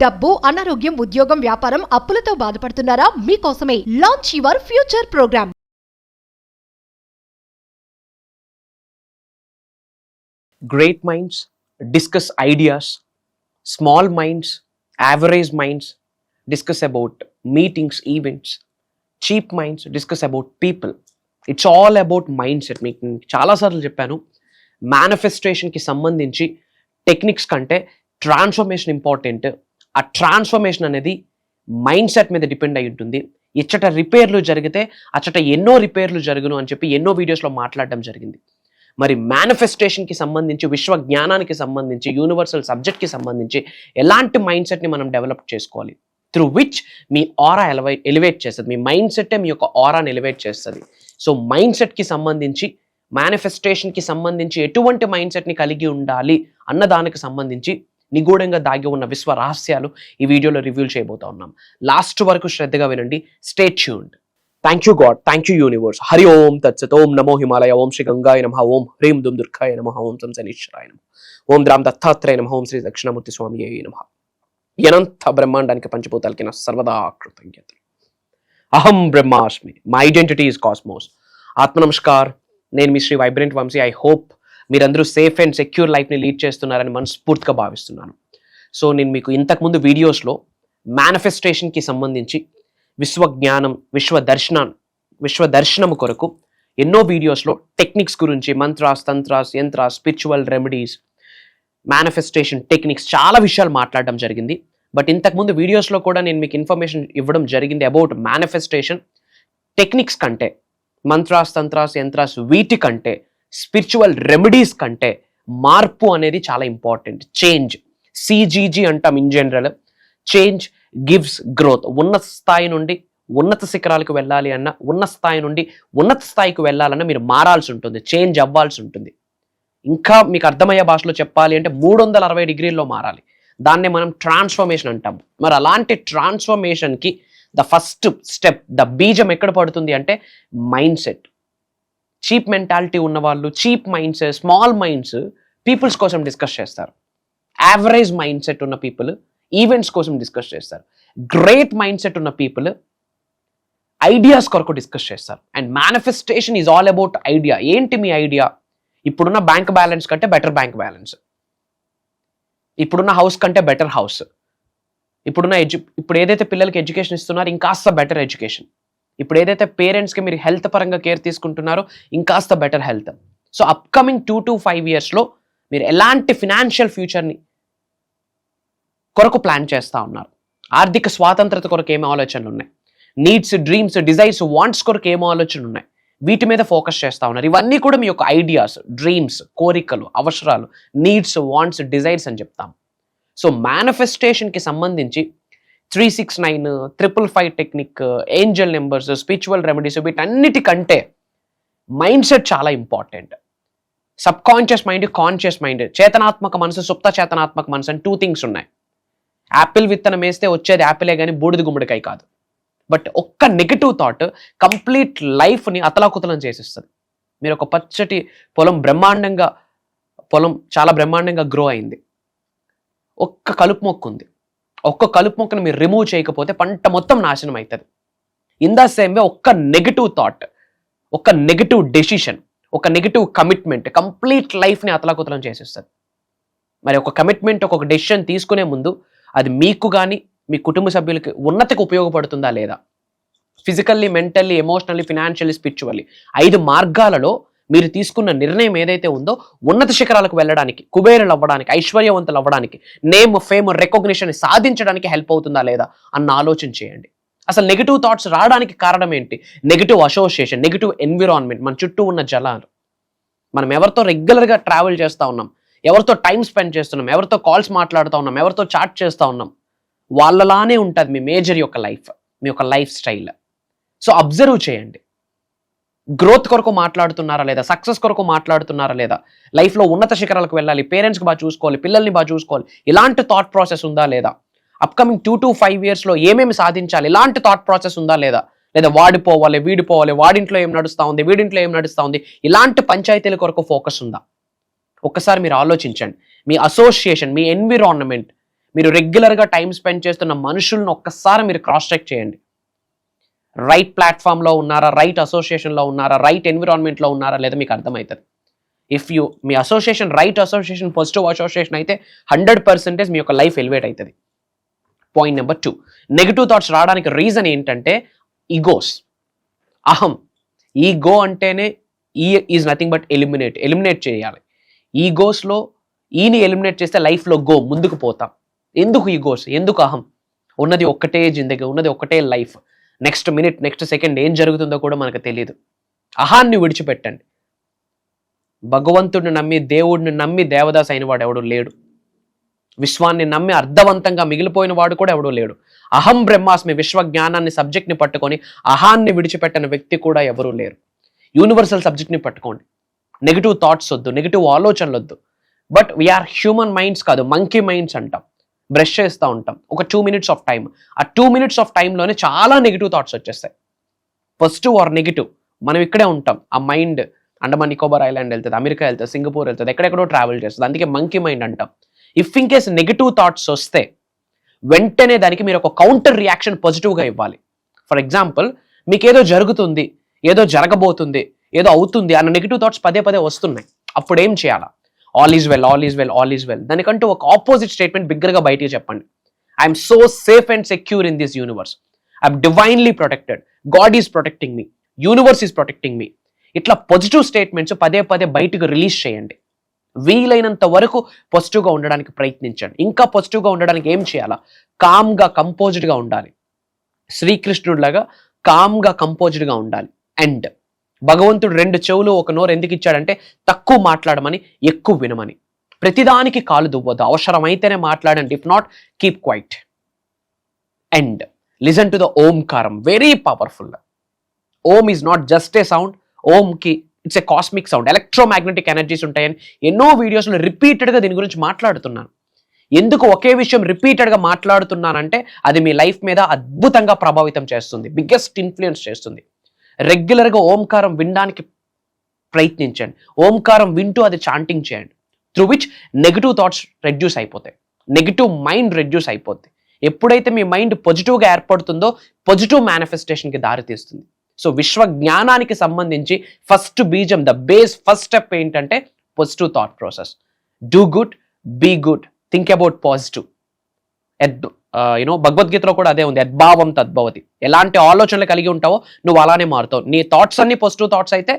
డబ్బు, అనారోగ్యం, ఉద్యోగం, వ్యాపారం, అప్పులతో బాధపడుతున్నారా? మీకోసమే launch your future program. Great minds discuss ideas, small minds, average minds discuss about meetings, events, cheap minds discuss about people. It's all about mindset. మీకు చాలాసార్లు చెప్పాను, మేనిఫెస్టేషన్కి సంబంధించి టెక్నిక్స్ కంటే ట్రాన్స్ఫర్మేషన్ ఇంపార్టెంట్. ఆ ట్రాన్స్ఫర్మేషన్ అనేది మైండ్ సెట్ మీద depend అయి ఉంటుంది. ఇచ్చట రిపేర్లు జరిగితే అచ్చట ఎన్నో రిపేర్లు జరుగును అని చెప్పి ఎన్నో వీడియోస్లో మాట్లాడడం జరిగింది. మరి మేనిఫెస్టేషన్కి సంబంధించి, విశ్వ జ్ఞానానికి సంబంధించి, యూనివర్సల్ సబ్జెక్ట్కి సంబంధించి ఎలాంటి మైండ్ సెట్ని మనం డెవలప్ చేసుకోవాలి, through which me aura elevate చేస్తుంది. మీ మైండ్ సెట్టే మీ యొక్క ఆరాని ఎలివేట్ చేస్తుంది. సో మైండ్ సెట్కి సంబంధించి, మేనిఫెస్టేషన్కి సంబంధించి ఎటువంటి మైండ్ సెట్ని కలిగి ఉండాలి అన్న దానికి సంబంధించి నిగూఢంగా దాగి ఉన్న విశ్వ రహస్యాలు ఈ వీడియోలో రివ్యూ చేయబోతా ఉన్నాం. లాస్ట్ వరకు శ్రద్ధగా వినండి. Stay tuned. Thank you God, thank you universe. Hari Om తత్సత్. ఓం నమో హిమాలయ. ఓం శ్రీ గంగాయ నమః. ఓం హ్రీం దుమ్ దుర్గాయ నమః. ఓం సం శనీశ్వరాయ నమః. ఓం ద్రాం దత్తాత్రేయ నమః. ఓం శ్రీ దక్షిణామూర్తి స్వామియే నమః. అనంత బ్రహ్మాండానికి పంచభూతాలకి నా సర్వదా కృతజ్ఞతలు. అహం బ్రహ్మాస్మి. My identity is cosmos. ఆత్మ నమస్కార్. నేను మీ Shri vibrant Vamshi. I hope మీరందరూ సేఫ్ అండ్ సెక్యూర్ లైఫ్ని లీడ్ చేస్తున్నారని మనస్ఫూర్తిగా భావిస్తున్నాను. సో నేను మీకు ఇంతకుముందు వీడియోస్లో మేనిఫెస్టేషన్కి సంబంధించి విశ్వజ్ఞానం, విశ్వదర్శనం కొరకు ఎన్నో వీడియోస్లో టెక్నిక్స్ గురించి, mantras, tantras, yantras, spiritual remedies, manifestation techniques, చాలా విషయాలు మాట్లాడడం జరిగింది. బట్ ఇంతకుముందు వీడియోస్లో కూడా నేను మీకు ఇన్ఫర్మేషన్ ఇవ్వడం జరిగింది అబౌట్ మేనిఫెస్టేషన్ టెక్నిక్స్ కంటే, మంత్రాస్, తంత్రాస్, యంత్రాస్ వీటి కంటే, స్పిరిచువల్ రెమెడీస్ కంటే మార్పు అనేది చాలా ఇంపార్టెంట్. చేంజ్, సిజీజీ అంటాం in general. Change gives growth. ఉన్నత స్థాయి నుండి ఉన్నత శిఖరాలకు వెళ్ళాలి అన్న, ఉన్న స్థాయి నుండి ఉన్నత స్థాయికి వెళ్ళాలన్నా మీరు మారాల్సి ఉంటుంది, చేంజ్ అవ్వాల్సి ఉంటుంది. ఇంకా మీకు అర్థమయ్యే భాషలో చెప్పాలి అంటే 360 డిగ్రీల్లో మారాలి. దాన్నే మనం ట్రాన్స్ఫర్మేషన్ అంటాము. మరి అలాంటి ట్రాన్స్ఫర్మేషన్కి ద ఫస్ట్ స్టెప్, ద బీజం ఎక్కడ పడుతుంది అంటే మైండ్ సెట్. చీప్ మెంటాలిటీ ఉన్నవాళ్ళు, cheap minds, small minds peoples కోసం డిస్కస్ చేస్తారు. యావరేజ్ మైండ్ సెట్ ఉన్న పీపుల్ ఈవెంట్స్ కోసం డిస్కస్ చేస్తారు. గ్రేట్ మైండ్ సెట్ ఉన్న పీపుల్ ఐడియాస్ కొరకు డిస్కస్ చేస్తారు. And manifestation is all about idea. ఏంటి మీ ఐడియా? ఇప్పుడున్న బ్యాంక్ బ్యాలెన్స్ కంటే బెటర్ బ్యాంక్ బ్యాలెన్స్, ఇప్పుడున్న హౌస్ కంటే బెటర్ హౌస్, ఇప్పుడు ఏదైతే పిల్లలకి ఎడ్యుకేషన్ ఇస్తున్నారో ఇంకాస్త బెటర్ ఎడ్యుకేషన్, ఇప్పుడు ఏదైతే పేరెంట్స్కి మీరు హెల్త్ పరంగా కేర్ తీసుకుంటున్నారో ఇంకాస్త better health. So upcoming 2 to 5 yearsలో మీరు ఎలాంటి ఫినాన్షియల్ ఫ్యూచర్ని కొరకు ప్లాన్ చేస్తూ ఉన్నారు? ఆర్థిక స్వాతంత్రత కొరకు ఏమి ఆలోచనలు ఉన్నాయి? నీడ్స్, డ్రీమ్స్, డిజైర్స్, వాంట్స్ కొరకు ఏమో ఆలోచనలు ఉన్నాయి? వీటి మీద ఫోకస్ చేస్తూ ఉన్నారు. ఇవన్నీ కూడా మీ యొక్క ఐడియాస్, డ్రీమ్స్, కోరికలు, అవసరాలు, నీడ్స్, వాంట్స్, డిజైర్స్ అని చెప్తాం. సో మేనిఫెస్టేషన్కి సంబంధించి 369, 555 technique, angel numbers, spiritual remedies, వీటన్నిటికంటే మైండ్ సెట్ చాలా important. Subconscious mind, conscious mind, చేతనాత్మక మనసు, సుప్త చేతనాత్మక మనసు అని 2 things ఉన్నాయి. యాపిల్ విత్తనం వేస్తే వచ్చేది యాపిలే కానీ బూడిద గుమ్మడికాయ కాదు. బట్ ఒక్క నెగిటివ్ థాట్ కంప్లీట్ లైఫ్ని అతలాకుతలం చేసేస్తుంది. మీరు ఒక పచ్చటి పొలం చాలా బ్రహ్మాండంగా గ్రో అయింది. ఒక్క కలుపు మొక్క ఉంది. ఒక్క కలుపు మొక్కను మీరు రిమూవ్ చేయకపోతే పంట మొత్తం నాశనం అవుతుంది. ఇన్ ద సేమ్ వే ఒక్క నెగిటివ్ థాట్, ఒక నెగిటివ్ డెసిషన్, ఒక నెగిటివ్ కమిట్మెంట్ కంప్లీట్ లైఫ్ని అతలాకుతలం చేసేస్తుంది. మరి ఒక కమిట్మెంట్, ఒక డెసిషన్ తీసుకునే ముందు అది మీకు కానీ మీ కుటుంబ సభ్యులకి ఉన్నతికి ఉపయోగపడుతుందా లేదా? Physically, mentally, emotionally, financially, spiritually 5 మార్గాలలో మీరు తీసుకున్న నిర్ణయం ఏదైతే ఉందో ఉన్నత శిఖరాలకు వెళ్ళడానికి, కుబేరులు అవ్వడానికి, ఐశ్వర్యవంతులు అవ్వడానికి, నేమ్, ఫేమ్, రికగ్నిషన్ సాధించడానికి హెల్ప్ అవుతుందా లేదా అన్న ఆలోచన చేయండి. అసలు నెగిటివ్ థాట్స్ రావడానికి కారణం ఏంటి? నెగిటివ్ అసోసియేషన్, నెగిటివ్ ఎన్విరాన్మెంట్, మన చుట్టూ ఉన్న జలాలు. మనం ఎవరితో రెగ్యులర్గా ట్రావెల్ చేస్తూ ఉన్నాం, ఎవరితో టైం స్పెండ్ చేస్తున్నాం, ఎవరితో కాల్స్ మాట్లాడుతూ ఉన్నాం, ఎవరితో చాట్ చేస్తూ ఉన్నాం, వాళ్ళలానే ఉంటుంది మీ మేజర్ యొక్క లైఫ్, మీ యొక్క లైఫ్ స్టైల్. సో అబ్జర్వ్ చేయండి. గ్రోత్ కొరకు మాట్లాడుతున్నారా లేదా? సక్సెస్ కొరకు మాట్లాడుతున్నారా లేదా? లైఫ్లో ఉన్నత శిఖరాలకు వెళ్ళాలి, పేరెంట్స్కి బాగా చూసుకోవాలి, పిల్లల్ని బాగా చూసుకోవాలి, ఇలాంటి థాట్ ప్రాసెస్ ఉందా లేదా? అప్కమింగ్ 2 to 5 yearsలో ఏమేమి సాధించాలి, ఇలాంటి థాట్ ప్రాసెస్ ఉందా లేదా? లేదా వాడిపోవాలి, వీడిపోవాలి, వాడింట్లో ఏం నడుస్తూ ఉంది, వీడింట్లో ఏం నడుస్తూ ఉంది, ఇలాంటి పంచాయతీల కొరకు ఫోకస్ ఉందా? ఒక్కసారి మీరు ఆలోచించండి. మీ అసోసియేషన్, మీ ఎన్విరాన్మెంట్, మీరు రెగ్యులర్గా టైం స్పెండ్ చేస్తున్న మనుషులను ఒక్కసారి మీరు క్రాస్ చెక్ చేయండి. రైట్ ప్లాట్ఫామ్లో ఉన్నారా, రైట్ అసోసియేషన్లో ఉన్నారా, రైట్ ఎన్విరాన్మెంట్లో ఉన్నారా లేదా మీకు అర్థమవుతుంది. If you me association right association, positive association అయితే 100% మీ యొక్క లైఫ్ ఎలివేట్ అవుతుంది. పాయింట్ నెంబర్ 2, నెగిటివ్ థాట్స్ రావడానికి రీజన్ ఏంటంటే ఈగోస్, అహం. ఈగో అంటేనే ఈజ్ నథింగ్ బట్ ఎలిమినేట్ చేయాలి. ఈగోస్లో ఈని ఎలిమినేట్ చేస్తే లైఫ్లో ముందుకు పోతాం. ఎందుకు ఈగోస్, ఎందుకు అహం? ఉన్నది ఒక్కటే జిందగీ, ఉన్నది ఒక్కటే life. Next minute, next second ఏం జరుగుతుందో కూడా మనకు తెలియదు. అహాన్ని విడిచిపెట్టండి. భగవంతుడిని నమ్మి, దేవుడిని నమ్మి దేవదాస్ అయిన వాడు ఎవడు లేడు. విశ్వాన్ని నమ్మి అర్థవంతంగా మిగిలిపోయిన వాడు కూడా ఎవడూ లేడు. అహం బ్రహ్మాస్మి, విశ్వ జ్ఞానాన్ని సబ్జెక్ట్ని పట్టుకొని అహాన్ని విడిచిపెట్టిన వ్యక్తి కూడా ఎవరూ లేరు. యూనివర్సల్ సబ్జెక్ట్ని పట్టుకోండి. నెగిటివ్ థాట్స్ వద్దు, నెగిటివ్ ఆలోచనలు వద్దు. బట్ వీఆర్ హ్యూమన్ మైండ్స్ కాదు, మంకీ మైండ్స్ అంటాం. బ్రష్ చేస్తూ ఉంటాం, ఒక 2 minutes ఆఫ్ టైం. ఆ 2 minutes ఆఫ్ టైంలోనే చాలా నెగిటివ్ థాట్స్ వచ్చేస్తాయి. పాజిటివ్ ఆర్ నెగిటివ్, మనం ఇక్కడే ఉంటాం. ఆ మైండ్ అండమాన్ నికోబార్ ఐలాండ్ వెళ్తుంది, అమెరికా వెళ్తుంది, సింగపూర్ వెళ్తుంది, ఎక్కడెక్కడో ట్రావెల్ చేస్తుంది. అందుకే మంకీ మైండ్ అంటాం. If in case negative thoughts వస్తే వెంటనే దానికి మీరు ఒక కౌంటర్ రియాక్షన్ పాజిటివ్గా ఇవ్వాలి. ఫర్ ఎగ్జాంపుల్, మీకు ఏదో జరుగుతుంది, ఏదో జరగబోతుంది, ఏదో అవుతుంది అన్న నెగిటివ్ థాట్స్ పదే పదే వస్తున్నాయి. అప్పుడు ఏం చేయాలా? All is well, all is well, all is well. దానికంటూ ఒక ఆపోజిట్ స్టేట్మెంట్ బిగ్గరగా బయటికి చెప్పండి. I'm so safe and secure in this universe. I'm divinely protected. God is protecting me. Universe is protecting me. ఇట్లా పాజిటివ్ స్టేట్మెంట్స్ పదే పదే బయటకు release చేయండి. వీలైనంత వరకు పాజిటివ్గా ఉండడానికి ప్రయత్నించండి. ఇంకా పాజిటివ్గా ఉండడానికి ఏం చేయాలా? కామ్గా, కంపోజ్డ్గా ఉండాలి. శ్రీకృష్ణుడిలాగా కామ్గా, కంపోజ్డ్గా ఉండాలి. అండ్ భగవంతుడు 2 చెవులు 1 నోరు ఎందుకు ఇచ్చాడంటే తక్కువ మాట్లాడమని, ఎక్కువ వినమని. ప్రతిదానికి కాలు దువ్వద్దు, అవసరమైతేనే మాట్లాడండి. If not, keep quiet. And listen to the ఓంకారం, very powerful. Om is not just a sound. ఓంకి it's a cosmic sound. Electromagnetic energies ఉంటాయని ఎన్నో వీడియోస్లో రిపీటెడ్గా దీని గురించి మాట్లాడుతున్నాను. ఎందుకు ఒకే విషయం రిపీటెడ్గా మాట్లాడుతున్నానంటే అది మీ లైఫ్ మీద అద్భుతంగా ప్రభావితం చేస్తుంది, బిగ్గెస్ట్ ఇన్ఫ్లుయెన్స్ చేస్తుంది. రెగ్యులర్గా ఓంకారం వినడానికి ప్రయత్నించండి. ఓంకారం వింటూ అది చాంటింగ్ చేయండి. Through which negative thoughts reduce అయిపోతాయి, నెగిటివ్ మైండ్ రెడ్యూస్ అయిపోద్ది. ఎప్పుడైతే మీ మైండ్ పాజిటివ్గా ఏర్పడుతుందో పాజిటివ్ మేనిఫెస్టేషన్కి దారితీస్తుంది. సో విశ్వ జ్ఞానానికి సంబంధించి ఫస్ట్ బీజం, ద బేస్, ఫస్ట్ స్టెప్ ఏంటంటే positive thought process. Do good, be good, think about positive. భగవద్గీతలో కూడా అదే ఉంది, యద్భావం తద్భవతి. ఎలాంటి ఆలోచనలు కలిగి ఉంటావో నువ్వు అలానే మారుతావు. నీ థాట్స్ అన్ని పాజిటివ్ థాట్స్ అయితే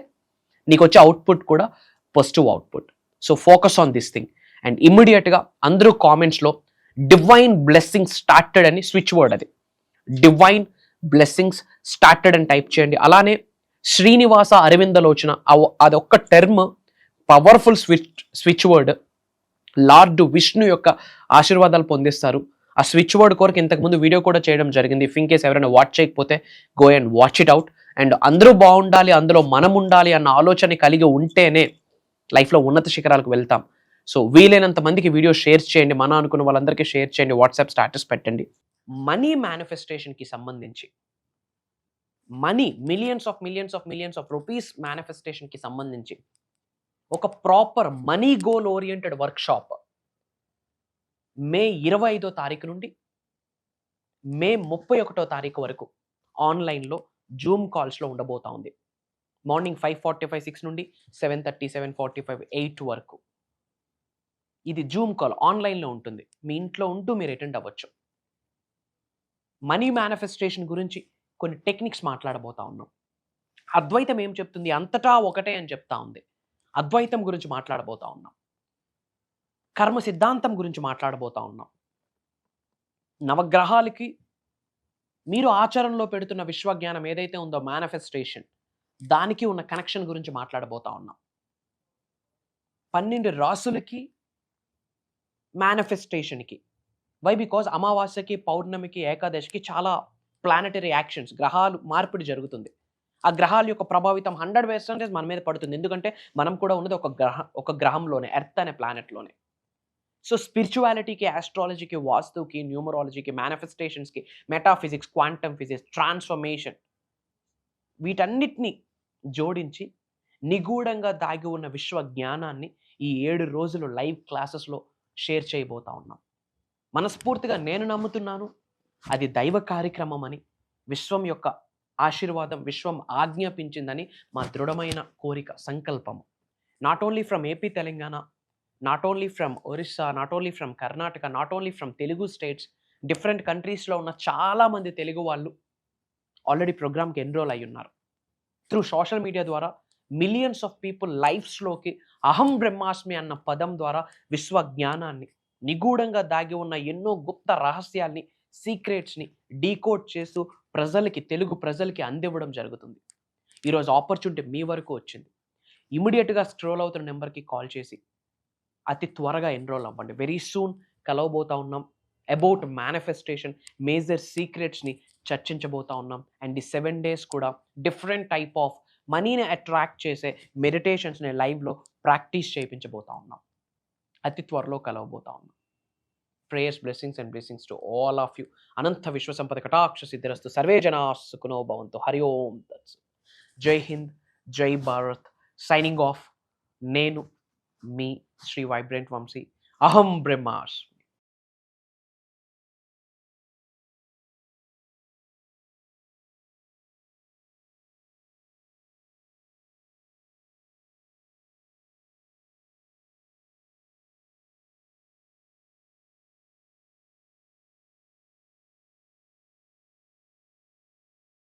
నీకు వచ్చే అవుట్పుట్ కూడా positive output. So focus on this thing. And ఇమ్మీడియట్గా అందరూ కామెంట్స్లో డివైన్ బ్లెస్సింగ్స్ స్టార్టెడ్ అని స్విచ్ వర్డ్, అది డివైన్ బ్లెస్సింగ్స్ స్టార్టెడ్ అని టైప్ చేయండి. అలానే శ్రీనివాస అరవిందలోచన, అదొక్క term powerful switch word. Lord Vishnu యొక్క ఆశీర్వాదాలు పొందిస్తారు. ఆ స్విచ్ వర్డ్ కొరకు ఇంతకుముందు వీడియో కూడా చేయడం జరిగింది. ఇఫ్ ఇన్ కేస్ ఎవరైనా వాచ్ చేయకపోతే go and watch it out. And అందరూ బాగుండాలి, అందులో మనం ఉండాలి అన్న ఆలోచన కలిగి ఉంటేనే లైఫ్లో ఉన్నత శిఖరాలకు వెళ్తాం. సో వీలైనంత మందికి వీడియో షేర్ చేయండి, మన అనుకున్న వాళ్ళందరికీ షేర్ చేయండి, వాట్సాప్ స్టాటస్ పెట్టండి. మనీ మేనిఫెస్టేషన్కి సంబంధించి, మనీ మిలియన్స్ ఆఫ్ రూపీస్ మేనిఫెస్టేషన్కి సంబంధించి ఒక proper money goal oriented workshop May 25వ తారీఖు నుండి మే 31వ తారీఖు వరకు ఆన్లైన్లో జూమ్ కాల్స్లో ఉండబోతా ఉంది. మార్నింగ్ 5:45, 6 నుండి 7:30, 7:45, 8 వరకు. ఇది జూమ్ కాల్ ఆన్లైన్లో ఉంటుంది. మీ ఇంట్లో ఉంటూ మీరు అటెండ్ అవ్వచ్చు. మనీ మేనిఫెస్టేషన్ గురించి కొన్ని టెక్నిక్స్ మాట్లాడబోతా ఉన్నాం. అద్వైతం ఏం చెప్తుంది? అంతటా ఒకటే అని చెప్తా ఉంది. అద్వైతం గురించి మాట్లాడబోతా ఉన్నాం. కర్మ సిద్ధాంతం గురించి మాట్లాడబోతా ఉన్నాం. నవగ్రహాలకి మీరు ఆచరణలో పెడుతున్న విశ్వజ్ఞానం ఏదైతే ఉందో మేనిఫెస్టేషన్, దానికి ఉన్న కనెక్షన్ గురించి మాట్లాడబోతా ఉన్నాం. 12 రాసులకి మేనిఫెస్టేషన్కి. వై? బికాజ్ అమావాస్యకి, పౌర్ణమికి, ఏకాదశికి చాలా ప్లానెటరీ యాక్షన్స్, గ్రహాలు మార్పిడి జరుగుతుంది. ఆ గ్రహాల యొక్క ప్రభావితం 100% మన మీద పడుతుంది. ఎందుకంటే మనం కూడా ఉన్నది ఒక గ్రహంలోనే, ఎర్త్ అనే ప్లానెట్లోనే. సో స్పిరిచువాలిటీకి, ఆస్ట్రాలజీకి, వాస్తుకి, న్యూమరాలజీకి, మేనిఫెస్టేషన్స్కి, మెటాఫిజిక్స్, క్వాంటమ్ ఫిజిక్స్, ట్రాన్స్ఫర్మేషన్, వీటన్నిటిని జోడించి నిగూఢంగా దాగి ఉన్న విశ్వ జ్ఞానాన్ని ఈ 7 రోజులు లైవ్ క్లాసెస్లో షేర్ చేయబోతా ఉన్నాం. మనస్ఫూర్తిగా నేను నమ్ముతున్నాను అది దైవ కార్యక్రమం అని, విశ్వం యొక్క ఆశీర్వాదం విశ్వం ఆజ్ఞాపించిందని మా దృఢమైన కోరిక, సంకల్పము. Not only from AP Telangana, not only from Orissa, not only from Karnataka, not only from Telugu states, different కంట్రీస్లో ఉన్న చాలామంది తెలుగు వాళ్ళు ఆల్రెడీ ప్రోగ్రామ్కి ఎన్రోల్ అయి ఉన్నారు. త్రూ సోషల్ మీడియా ద్వారా మిలియన్స్ ఆఫ్ పీపుల్ లైఫ్స్లోకి అహం బ్రహ్మాస్మి అన్న పదం ద్వారా విశ్వ జ్ఞానాన్ని, నిగూఢంగా దాగి ఉన్న ఎన్నో గుప్త రహస్యాల్ని, సీక్రెట్స్ని డీకోడ్ చేస్తూ ప్రజలకి, తెలుగు ప్రజలకి అందివ్వడం జరుగుతుంది. ఈరోజు ఆపర్చునిటీ మీ వరకు వచ్చింది. ఇమీడియట్గా స్క్రోల్ అవుతున్న నెంబర్కి కాల్ చేసి అతి త్వరగా ఎన్రోల్ అవ్వండి. వెరీ సూన్ కలవబోతా ఉన్నాం. అబౌట్ మేనిఫెస్టేషన్ మేజర్ సీక్రెట్స్ని చర్చించబోతా ఉన్నాం. అండ్ ఈ 7 days కూడా డిఫరెంట్ టైప్ ఆఫ్ మనీని అట్రాక్ట్ చేసే మెడిటేషన్స్ని లైవ్లో ప్రాక్టీస్ చేయించబోతా ఉన్నాం. అతి త్వరలో కలవబోతా ఉన్నాం. Prayers, blessings and blessings to all of you. అనంత విశ్వ సంపద కటాక్ష సిద్ధిరస్తు. సర్వే జనా సుఖినో భవంతు. హరి ఓం తత్సత్. జై హింద్, జై భారత్. Signing off. నేను మీ శ్రీ వైబ్రెంట్ వంశీ. అహం బ్రహ్మాస్మి.